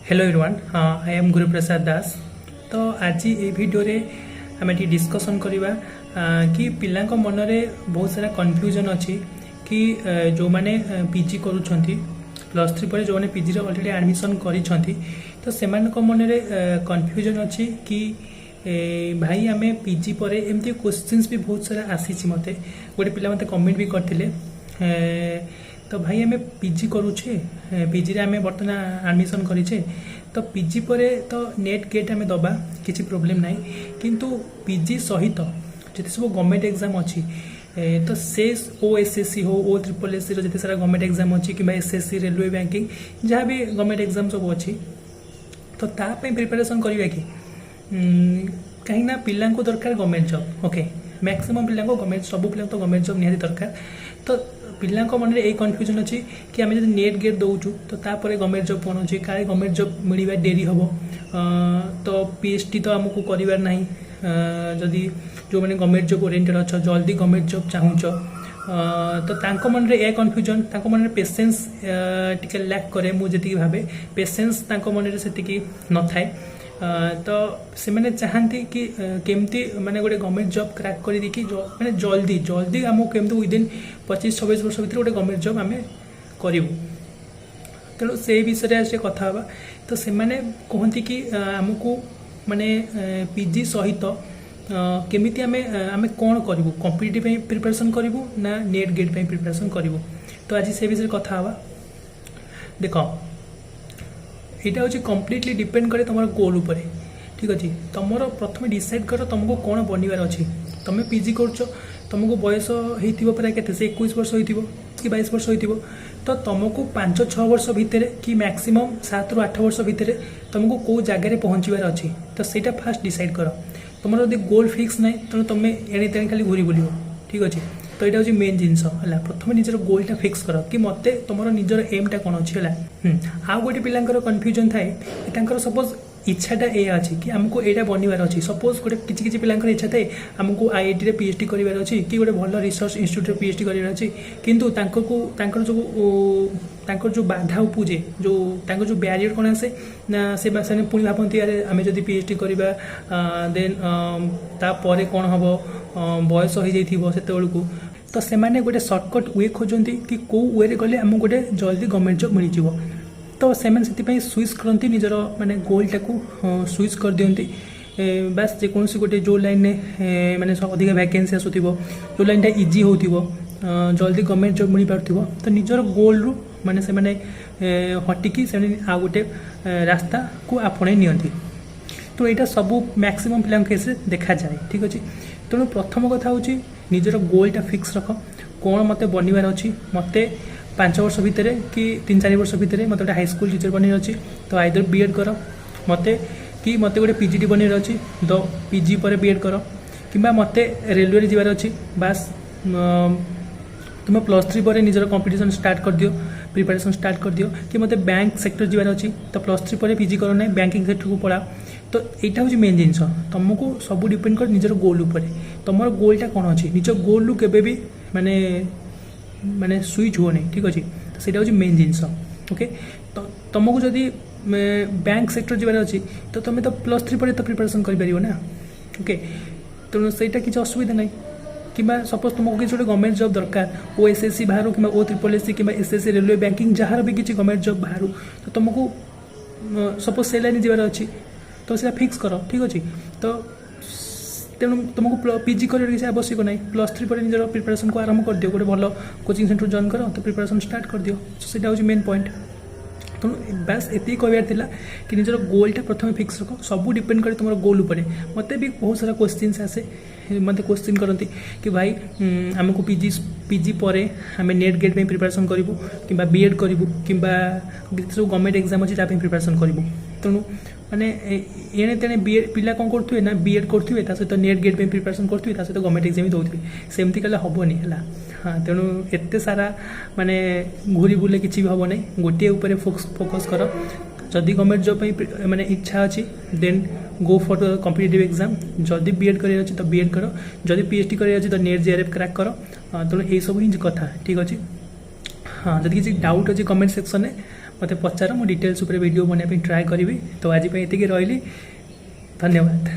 Hello everyone, I am Guruprasad Das. तो आज ये वीडियो रे आम डिस्कसन करवा कि पिलांक मन में बहुत सारा कन्फ्यूजन अच्छी कि जो मैंने पीजी करुँच प्लस थ्री पर जो मैंने पीजी ऑलरेडी एडमिशन करी तो से मन में कन्फ्यूजन अच्छी कि भाई आम पीजी पर एमती क्वेश्चंस भी बहुत सारा आसी मते गोटे पिला मते कमेंट भी करते तो भाई आम पीजी करुचे पीजी रे आम बर्तमान एडमिशन करें तो पीजी पर तो नेट गेट आम दबा किसी प्रोब्लेम ना किंतु पीजी सहित जिते सब गवर्नमेंट एग्जाम अच्छी तो से ओएसएससी हो ओ ट्रिपल एससी जिते सारा गवर्नमेंट एग्जाम अच्छी कि एसएससी रेलवे बैंकिंग जहाँ भी गवर्नमेंट एग्जाम सब अच्छी तो तापाई प्रिपेरेसन करवा कि कहीं पिला दरकार गवर्नमेंट जॉब ओके मैक्सिमम पिला गवर्नमेंट सब पिला तो गवर्नमेंट जॉब निहाती दरकार तो पिला मन में यही कन्फ्यूजन अच्छी कि आम जो नेट गेट दौचु तो तापर गवर्नमेंट जॉब कौन अच्छी काले गवर्नमेंट जॉब मिलवा डेरी हम तो पीएचडी तो आमको करार ना जदि जो मैंने गवर्नमेंट जॉब ओरिएंटेड अच्छा जल्दी गवर्नमेंट जॉब चाहूच तो मन में यह कन्फ्यूजन मन में पेसेंस टिके लैक करे मुझे भावे पेसेंस मन में से न थाए तो से मैंने चाहती कि केमती माने गोटे गवर्नमेंट जॉब क्रैक कर मैंने जल्दी जल्दी आमको केमती विदिन 25-26 वर्ष भितर गोटे गवर्नमेंट जॉब आम करूँ तेणु से विषय आज कथा तो से मैंने कहती कि आमको माने पीजी सहित केमिति आम कौन करूँ कॉम्पिटिटिव प्रिपरेशन करूँ ना नेट गेट प्रिपरेशन करूँ तो आज से विषय कथा देख यहाँ हूँ कम्प्लीटली डिपेंड करे तुम गोल उपर ठीक अच्छे तुम प्रथम डिसाइड कर तुमको कौन बनवार अच्छी तुम पीजी कर तुमको बयस हो प्राय के 21 वर्ष हो कि 22 वर्ष हो तो तुमको 5-6 वर्ष भितर कि मैक्सिमम 7 ରୁ 8 वर्ष भितर तुमको कौ जगार पहुँचार अच्छी तो सहीटा फास्ट डिसाइड कर तुम जब गोल फिक्स ना तेणु तुम एणे तेणे खाली घूरी बुल ठीक अच्छे तो यहाँ हूँ मेन जिनस है प्रथम निजर गोलटा फिक्स कर कि मत तुम निजर एमटा कौन अच्छी है आउ गोटे पिलांकर कन्फ्यूजन थाए सपोज इच्छाटा यह अच्छी कि आमको यहाँ बनवार अच्छी सपोज गोटे किसी पिलांकर इच्छा थाए आमको आईआईटी रे पीएचडी करार अच्छी कि गोटे भल रिसर्च इंस्टीट्यूट पीएचडी करार अच्छी किंतु जो बाधा उपजे जो बैरियर कौन आसे ना से पुणी भावती अरे आम जब पीएचडी करवा देन तापर कौन हम बयस हो जाइए तो से गोटे सर्टकट वे खोजती कि कौ वे गले आमको गोटे जल्दी गवर्नमेंट जॉब मिल जाव तो से स्विच करती निजर माने गोलटा को स्विच कर दियंती बास जेकोसी गोटे जो लाइन में माने अधिक वैकेंसी आसुव जो लाइनटा इजी हो जल्दी गवर्नमेंट जॉब मिल पार्थिव तो निजर गोल रु माने से माने हटिकी से आ गोटे रास्ता को आपणे नियंती तो यहाँ सब मैक्सिमम पिला केस देखा जाए ठीक अच्छे तेणु प्रथम कथा हूँ निजर गोलटा फिक्स रख कौन मत बनवार अच्छी मत 5 वर्ष भितर कि 3-4 वर्ष भितर मत गोटे हाईस्कूल टीचर बनवार अच्छी तो आइदर बीएड कर मत कि मत गोटे पीजीटी बनवार अच्छी तो पीजी पर बीएड कर कि मत रेलवे जीवार अच्छी बास तुम प्लस 3 पर निजर कंपटीशन स्टार्ट कर दियो प्रिपरेशन स्टार्ट कर दियो कि मत बैंक सेक्टर जीवार अच्छी तो प्लस 3 पर पीजी कर ना बैंकिंग सेक्टर को पढ़ा तो यहाँ हूँ मेन जिनस तुमको सब डिपेंड कर निजर गोल उपर तुम गोलटा कौन अच्छी निज गोल रु केबे भी माने माने स्विच हो नहीं ठीक अच्छे तो सहीटा हूँ मेन जिनस ओके तो तुमको जदि बैंक सेक्टर जीवार अच्छी तो तुम तो प्लस 3 पर तो प्रिपरेशन कर ना ओके तेणु सहीटा किसी असुविधा ना कि सपोज तुमको किसी गोटे गवर्नमेंट जॉब दरकार ओएसएससी बाहर कि ओ ट्रिपल एससी कि एसएससी रेलवे बैंकिंग जहाँ भी किसी गवर्नमेंट जॉब बाहर तो तुमको सपोज से लाइन जीवार अच्छी तो सीटा फिक्स कर ठीक अच्छे तो तेणु तुमको पीजी कर किसी आवश्यक ना प्लस 3 पर निजर प्रिपरेशन को आरंभ कर दियो गोटे भल कोचिंग सेंटर जॉइन कर तो प्रिपरेशन स्टार्ट कर दियो तो सीटा हूँ मेन पॉइंट तेणु बास ये कहबार कि निजर गोलटा प्रथम फिक्स रख सब डिपेंड करे तुम गोल उपर मत भी बहुत सारा क्वेश्चन आसे मत क्वेश्चन करती कि भाई आमको पीजी पर आम नेट गेट प्रिपरेशन करूँ कि बीएड करूँ कि सब गवर्नमेंट एग्जाम अच्छी प्रिपरेशन करूँ तेणु माने एणे तेणे बीएड पिला कौन करुवे ना बीएड करुवे सहित नेट गेट प्रिपरेशन करुवे सहित गवर्नमेंट एग्जाम दौथे सेमती कले हेनी है हाँ तेणु एत सारा माने घूरी बुले किसी भी हम ना गोटे उपर फोकस कर जदि गवर्नमेंट जॉब माने इच्छा अच्छी then go for competitive exam जदि बीएड कर तो बीएड कर जदि पीएचडी कर तो नेट जेआरएफ क्रैक कर तेणु यही सब ही कथा ठीक अच्छे हाँ जब किसी डाउट अच्छी कमेंट सेक्शन में मत पचार मु डिटेल्स वीडियो बनवाई ट्राए करी। तो आज एति रही, धन्यवाद।